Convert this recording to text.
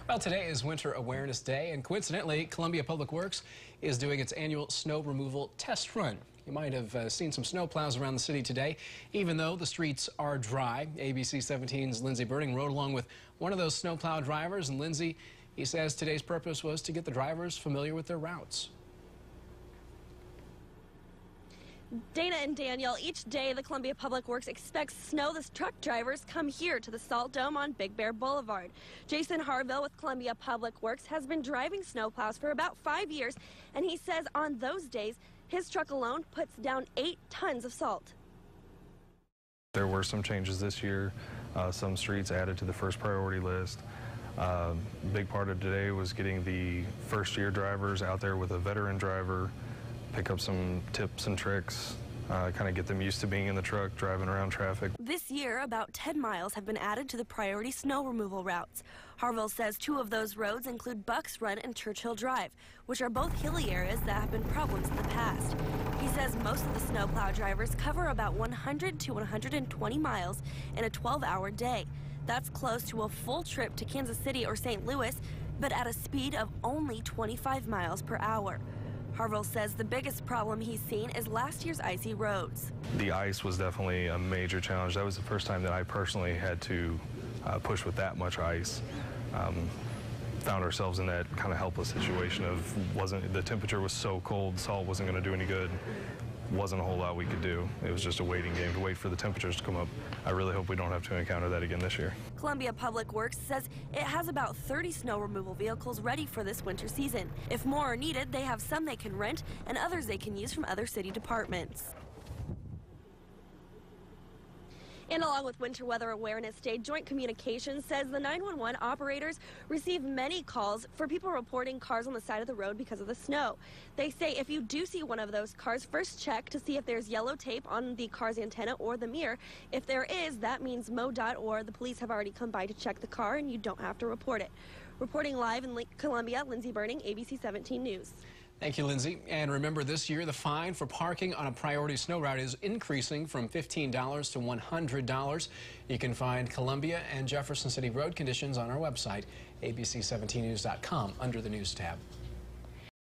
Well, today is Winter Awareness Day, and coincidentally, Columbia Public Works is doing its annual snow removal test run. You might have seen some snow plows around the city today, even though the streets are dry. ABC 17's Lindsey Burning rode along with one of those snowplow drivers, and Lindsey, he says today's purpose was to get the drivers familiar with their routes. Dana and Daniel, each day the Columbia Public Works expects snow. The truck drivers come here to the Salt Dome on Big Bear Boulevard. Jason Harville with Columbia Public Works has been driving snowplows for about 5 years, and he says on those days his truck alone puts down 8 tons of salt. There were some changes this year, some streets added to the first priority list. A big part of today was getting the first-year drivers out there with a veteran driver, pick up some tips and tricks, kind of get them used to being in the truck, driving around traffic. This year, about 10 miles have been added to the priority snow removal routes. Harville says 2 of those roads include Bucks Run and Churchill Drive, which are both hilly areas that have been problems in the past. He says most of the snowplow drivers cover about 100 to 120 miles in a 12-hour day. That's close to a full trip to Kansas City or St. Louis, but at a speed of only 25 miles per hour. Harville says the biggest problem he's seen is last year's icy roads. The ice was definitely a major challenge. That was the first time that I personally had to push with that much ice. Found ourselves in that kind of helpless situation of the temperature was so cold, salt wasn't going to do any good. Wasn't a whole lot we could do. It was just a waiting game to wait for the temperatures to come up. I really hope we don't have to encounter that again this year. Columbia Public Works says it has about 30 snow removal vehicles ready for this winter season. If more are needed, they have some they can rent and others they can use from other city departments. And along with Winter Weather Awareness Day, Joint Communications says the 911 operators receive many calls for people reporting cars on the side of the road because of the snow. They say if you do see one of those cars, first check to see if there's yellow tape on the car's antenna or the mirror. If there is, that means MoDOT or the police have already come by to check the car and you don't have to report it. Reporting live in Columbia, Lindsey Burning, ABC 17 News. Thank you, Lindsey. And remember, this year the fine for parking on a priority snow route is increasing from $15 to $100. You can find Columbia and Jefferson City road conditions on our website, abc17news.com, under the News tab.